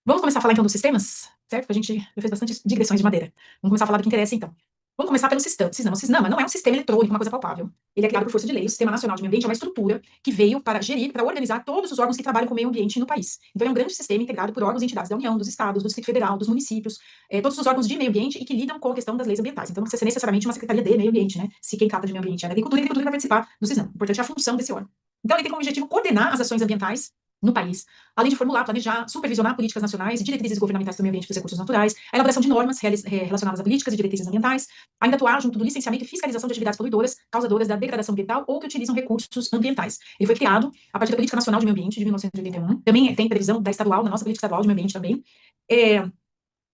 Vamos começar a falar então dos sistemas, certo? Que a gente já fez bastante digressões de madeira. Vamos começar a falar do que interessa então. Vamos começar pelo Cisnama. O Cisnama não é um sistema eletrônico, uma coisa palpável. Ele é criado por força de lei. O Sistema Nacional de Meio Ambiente é uma estrutura que veio para gerir, para organizar todos os órgãos que trabalham com o meio ambiente no país. Então é um grande sistema integrado por órgãos e entidades da União, dos estados, do Distrito Federal, dos municípios, todos os órgãos de meio ambiente e que lidam com a questão das leis ambientais. Então não precisa ser necessariamente uma secretaria de meio ambiente, né? Se quem trata de meio ambiente é a agricultura vai participar do Cisnama. O importante é a função desse órgão. Então ele tem como objetivo coordenar as ações ambientais no país, além de formular, planejar, supervisionar políticas nacionais e diretrizes governamentais do meio ambiente e dos recursos naturais, a elaboração de normas relacionadas a políticas e diretrizes ambientais, ainda atuar junto do licenciamento e fiscalização de atividades poluidoras, causadoras da degradação ambiental ou que utilizam recursos ambientais. Ele foi criado a partir da Política Nacional de Meio Ambiente de 1981, também tem previsão da estadual, da nossa Política Estadual de Meio Ambiente também.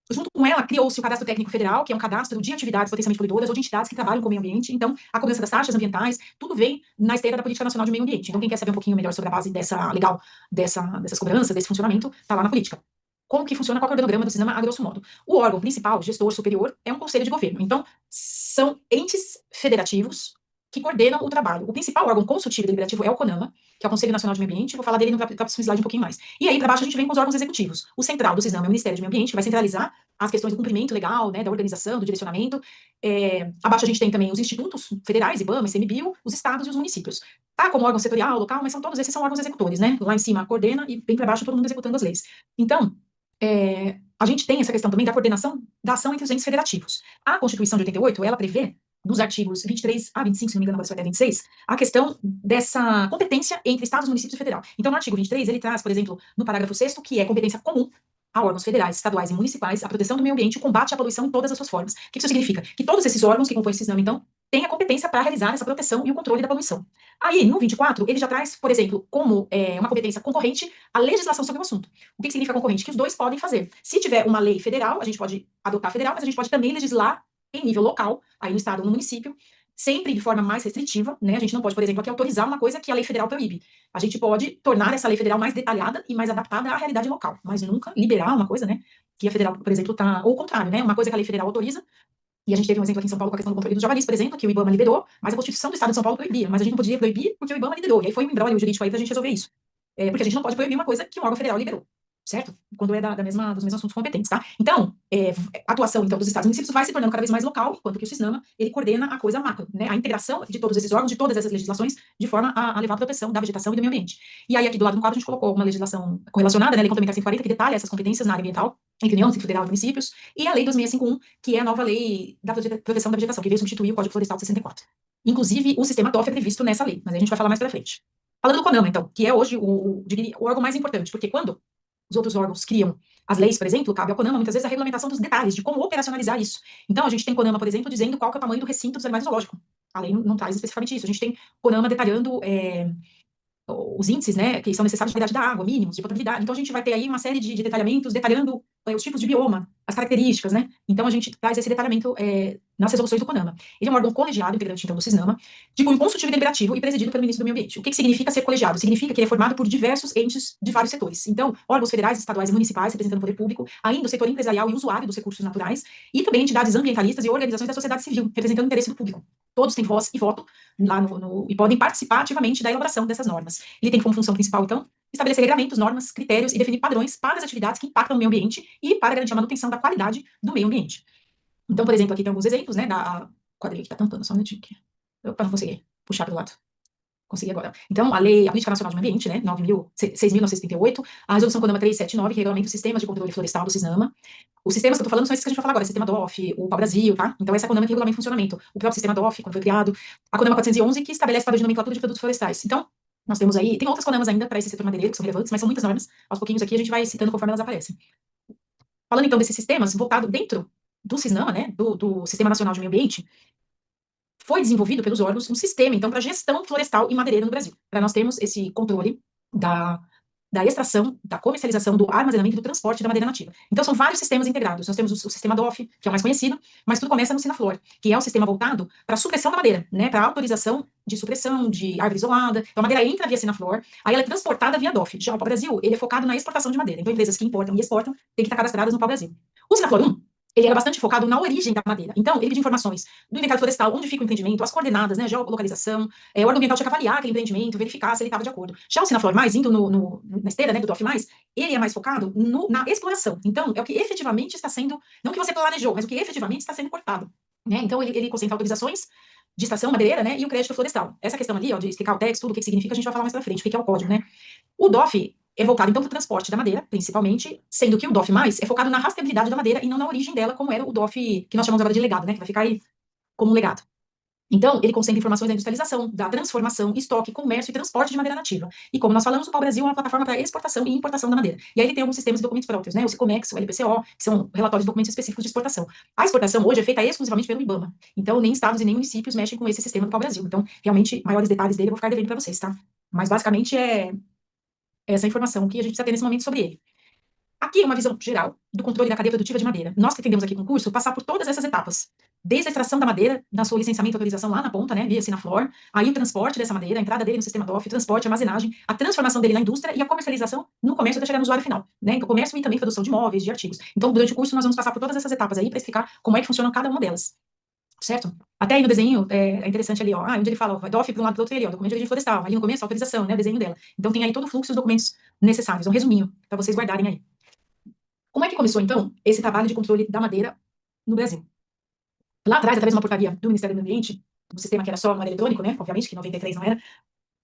Junto com ela, criou-se o Cadastro Técnico Federal, que é um cadastro de atividades potencialmente poluidoras ou de entidades que trabalham com o meio ambiente. Então, a cobrança das taxas ambientais, tudo vem na esteira da Política Nacional de Meio Ambiente. Então, quem quer saber um pouquinho melhor sobre a base dessa legal, dessas cobranças, desse funcionamento, está lá na política. Como que funciona, qual é o organograma do sistema, a grosso modo? O órgão principal, gestor superior, é um conselho de governo. Então, são entes federativos que coordenam o trabalho. O principal órgão consultivo e deliberativo é o CONAMA, que é o Conselho Nacional de Meio Ambiente. Vou falar dele no próximo slide um pouquinho mais. E aí, para baixo, a gente vem com os órgãos executivos. O central do CISNAMA é o Ministério do Meio Ambiente, que vai centralizar as questões do cumprimento legal, né, da organização, do direcionamento. Abaixo a gente tem também os institutos federais, IBAMA, ICMBio, os estados e os municípios. Tá como órgão setorial, local, mas todos esses são órgãos executores, né? Lá em cima coordena e bem para baixo todo mundo executando as leis. Então, a gente tem essa questão também da coordenação da ação entre os entes federativos. A Constituição de 88, ela prevê, dos artigos 23 a 25, se não me engano, agora vai até 26, a questão dessa competência entre estados, municípios e federal. Então, no artigo 23, ele traz, por exemplo, no parágrafo 6º, que é competência comum a órgãos federais, estaduais e municipais, a proteção do meio ambiente, o combate à poluição em todas as suas formas. O que isso significa? Que todos esses órgãos que compõem esse sistema, então, têm a competência para realizar essa proteção e o controle da poluição. Aí, no 24, ele já traz, por exemplo, como uma competência concorrente a legislação sobre o assunto. O que significa concorrente? Que os dois podem fazer. Se tiver uma lei federal, a gente pode adotar a federal, mas a gente pode também legislar em nível local, aí no estado ou no município, sempre de forma mais restritiva, né? A gente não pode, por exemplo, aqui autorizar uma coisa que a lei federal proíbe. A gente pode tornar essa lei federal mais detalhada e mais adaptada à realidade local, mas nunca liberar uma coisa, né? Que a federal, por exemplo, está. Ou o contrário, né? Uma coisa que a lei federal autoriza. E a gente teve um exemplo aqui em São Paulo com a questão do controle dos javalis, por exemplo, que o IBAMA liberou, mas a Constituição do Estado de São Paulo proibia. Mas a gente não podia proibir porque o IBAMA liberou. E aí foi um embrólio jurídico aí para a gente resolver isso. Porque a gente não pode proibir uma coisa que um órgão federal liberou, certo? Quando é dos mesmos assuntos competentes, tá? Então, a atuação então, dos estados e municípios vai se tornando cada vez mais local, enquanto que o CISNAMA, ele coordena a coisa macro, né? A integração de todos esses órgãos, de todas essas legislações, de forma a levar a proteção da vegetação e do meio ambiente. E aí, aqui do lado do quadro, a gente colocou uma legislação correlacionada, né? A Lei Complementar 140, que detalha essas competências na área ambiental, entre União, Distrito Federal e municípios, e a Lei 2651, que é a nova lei da proteção da vegetação, que veio substituir o Código Florestal de 64. Inclusive, o sistema DOF é previsto nessa lei, mas a gente vai falar mais para frente. Falando do CONAMA, então, que é hoje o órgão mais importante, porque quando os outros órgãos criam as leis, por exemplo, cabe ao CONAMA, muitas vezes, a regulamentação dos detalhes, de como operacionalizar isso. Então, a gente tem CONAMA, por exemplo, dizendo qual que é o tamanho do recinto dos animais zoológicos. A lei não traz especificamente isso. A gente tem CONAMA detalhando os índices, né, que são necessários de qualidade da água, mínimos, de potabilidade. Então, a gente vai ter aí uma série de detalhamentos, detalhando os tipos de bioma, as características, né? Então, a gente traz esse detalhamento nas resoluções do CONAMA. Ele é um órgão colegiado, integrante, então, do CISNAMA, de cunho consultivo e deliberativo e presidido pelo ministro do Meio Ambiente. O que significa ser colegiado? Significa que ele é formado por diversos entes de vários setores. Então, órgãos federais, estaduais e municipais, representando o poder público, ainda o setor empresarial e usuário dos recursos naturais, e também entidades ambientalistas e organizações da sociedade civil, representando o interesse do público. Todos têm voz e voto lá e podem participar ativamente da elaboração dessas normas. Ele tem como função principal, então, estabelecer regramentos, normas, critérios e definir padrões para as atividades que impactam o meio ambiente e para garantir a manutenção da qualidade do meio ambiente. Então, por exemplo, aqui tem alguns exemplos, né, da quadrilha que está tampando, só um minutinho aqui. Opa, não consegui puxar para o lado. Consegui agora. Então, a Política Nacional de Meio Ambiente, né, 6.938, a Resolução CONAMA 379, que regulamenta os sistemas de controle florestal do CISNAMA. Os sistemas que eu estou falando são esses que a gente vai falar agora, sistema DOF, o Pau-Brasil, tá? Então, essa é a CONAMA que regulamenta o funcionamento. O próprio sistema DOF, quando foi criado, a CONAMA 411, que estabelece padrão de nomenclatura de produtos florestais. Então, nós temos aí, tem outras CONAMAs ainda para esse setor madeireiro, que são relevantes, mas são muitas normas. Aos pouquinhos aqui a gente vai citando conforme elas aparecem. Falando então desses sistemas, voltado dentro do CISNAMA, né, do Sistema Nacional de Meio Ambiente, foi desenvolvido pelos órgãos um sistema, então, para gestão florestal e madeireira no Brasil, para nós termos esse controle da extração, da comercialização, do armazenamento e do transporte da madeira nativa. Então, são vários sistemas integrados. Nós temos o sistema DOF, que é o mais conhecido, mas tudo começa no Sinaflor, que é o sistema voltado para a supressão da madeira, né, para a autorização de supressão de árvore isolada. Então, a madeira entra via Sinaflor, aí ela é transportada via DOF. Já o Pau-Brasil, ele é focado na exportação de madeira. Então, empresas que importam e exportam têm que estar cadastradas no Pau-Brasil. O Sinaflor 1 ele era bastante focado na origem da madeira. Então, ele pedia informações do inventário florestal, onde fica o empreendimento, as coordenadas, né, geolocalização, o órgão ambiental tinha que avaliar aquele empreendimento, verificar se ele estava de acordo. Já o Sinaflor mais, indo na esteira, né, do DOF+, ele é mais focado na exploração. Então, é o que efetivamente está sendo, não o que você planejou, mas o que efetivamente está sendo cortado. Né? Então, ele concentra autorizações de estação madeireira, né, e o crédito florestal. Essa questão ali, ó, de explicar o texto, tudo o que significa, a gente vai falar mais pra frente, o que é o código, né? O DOF é voltado, então, para o transporte da madeira, principalmente, sendo que o DOF+, é focado na rastreabilidade da madeira e não na origem dela, como era o DOF, que nós chamamos agora de legado, né, que vai ficar aí como um legado. Então, ele concentra informações da industrialização, da transformação, estoque, comércio e transporte de madeira nativa. E como nós falamos, o Pau-Brasil é uma plataforma para exportação e importação da madeira. E aí ele tem alguns sistemas de documentos próprios, né? O Sicomex, o LPCO, que são relatórios de documentos específicos de exportação. A exportação hoje é feita exclusivamente pelo IBAMA. Então, nem estados e nem municípios mexem com esse sistema do Pau-Brasil. Então, realmente, maiores detalhes dele eu vou ficar devendo para vocês, tá? Mas, basicamente, é essa informação que a gente precisa ter nesse momento sobre ele. Aqui é uma visão geral do controle da cadeia produtiva de madeira. Nós pretendemos aqui com o curso passar por todas essas etapas, desde a extração da madeira, na sua licenciamento e autorização lá na ponta, né, via Sinaflor, aí o transporte dessa madeira, a entrada dele no sistema DOF, o transporte, a armazenagem, a transformação dele na indústria e a comercialização no comércio até chegar no usuário final, né, então comércio e também produção de móveis, de artigos. Então, durante o curso, nós vamos passar por todas essas etapas aí para explicar como é que funciona cada uma delas, certo? Até aí no desenho, é interessante ali, ó, onde ele fala, ó, DOF para um lado para o outro, ali, ó, documento de origem florestal, ali no começo, a autorização, né, o desenho dela. Então, tem aí todo o fluxo dos documentos necessários, um resuminho, para vocês guardarem aí. Como é que começou, então, esse trabalho de controle da madeira no Brasil? Lá atrás, através de uma portaria do Ministério do Ambiente, um sistema que era só madeira eletrônico, né? Obviamente, que em 93 não era,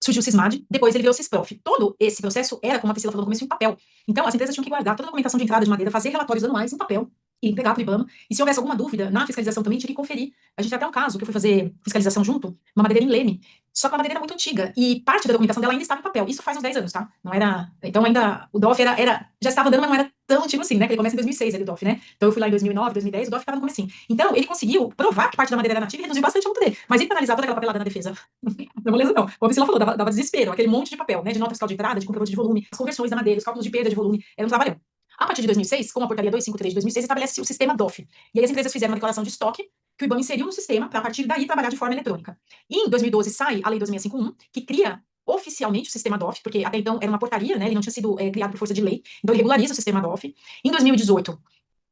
surgiu o SISMAD, depois ele veio o SISPROF. Todo esse processo era, como a Priscila falou no começo, em papel. Então, as empresas tinham que guardar toda a documentação de entrada de madeira, fazer relatórios anuais em papel e entregar para o IBAMA. E se houvesse alguma dúvida na fiscalização também, tinha que conferir. A gente tem até um caso que eu fui fazer fiscalização junto, uma madeira em Leme, só que uma madeira muito antiga, e parte da documentação dela ainda estava em papel. Isso faz uns 10 anos, tá? Não era... Então, ainda, o DOF já estava andando, mas não era tão antigo assim, né? Que ele começa em 2006, ali, o DOF, né? Então, eu fui lá em 2009, 2010, o DOF estava no comecinho. Então, ele conseguiu provar que parte da madeira era nativa e reduziu bastante a luta dele. Mas ele penalizar toda aquela papelada na defesa. Não, beleza, não. Como a Priscila falou, dava desespero, aquele monte de papel, né, de nota fiscal de entrada, de comprovante de volume, as conversões da madeira, os cálculos de perda de volume, era um trabalhão. A partir de 2006, com a portaria 253 de 2006, estabelece o sistema DOF. E aí as empresas fizeram uma declaração de estoque, que o IBAMA inseriu no sistema, para a partir daí trabalhar de forma eletrônica. E em 2012 sai a Lei 2651, que cria oficialmente o sistema DOF, porque até então era uma portaria, né, ele não tinha sido criado por força de lei, então ele regulariza o sistema DOF. Em 2018,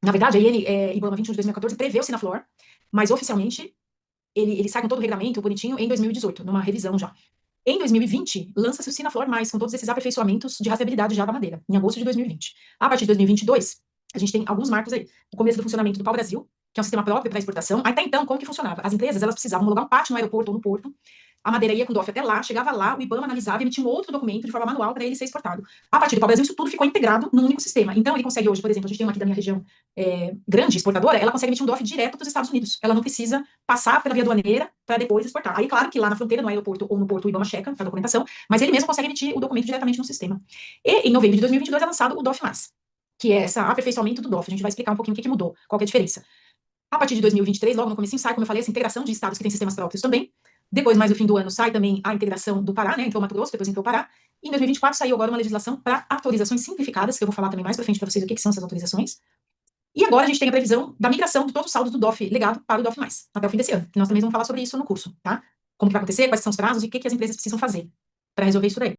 na verdade, aí ele, IBAMA 21 de 2014, prevê o Sinaflor, mas oficialmente ele sai com todo o regulamento bonitinho em 2018, numa revisão já. Em 2020, lança-se o Sinaflor+, com todos esses aperfeiçoamentos de rastreabilidade já da madeira, em agosto de 2020. A partir de 2022, a gente tem alguns marcos aí. O começo do funcionamento do Pau-Brasil, que é um sistema próprio para exportação. Até então, como que funcionava? As empresas, elas precisavam alugar um pátio no aeroporto ou no porto, a madeira ia com o DOF até lá, chegava lá, o IBAMA analisava e emitia um outro documento de forma manual para ele ser exportado. A partir do Pau-Brasil, isso tudo ficou integrado num único sistema. Então, ele consegue hoje, por exemplo, a gente tem uma aqui da minha região grande, exportadora, ela consegue emitir um DOF direto para os Estados Unidos. Ela não precisa passar pela via aduaneira para depois exportar. Aí, claro que lá na fronteira, no aeroporto ou no porto, o IBAMA checa a documentação, mas ele mesmo consegue emitir o documento diretamente no sistema. E, em novembro de 2022, é lançado o DOF+, que é esse aperfeiçoamento do DOF. A gente vai explicar um pouquinho o que mudou, qual que é a diferença. A partir de 2023, logo no comecinho, sai, como eu falei, essa integração de estados que têm sistemas próprios também. Depois, mais no fim do ano, sai também a integração do Pará, né? Entrou o Mato Grosso, depois entrou o Pará. E em 2024 saiu agora uma legislação para autorizações simplificadas, que eu vou falar também mais para frente para vocês o que são essas autorizações. E agora a gente tem a previsão da migração de todo o saldo do DOF legado para o DOF+, até o fim desse ano. Nós também vamos falar sobre isso no curso, tá? Como que vai acontecer, quais são os prazos e o que as empresas precisam fazer para resolver isso daí.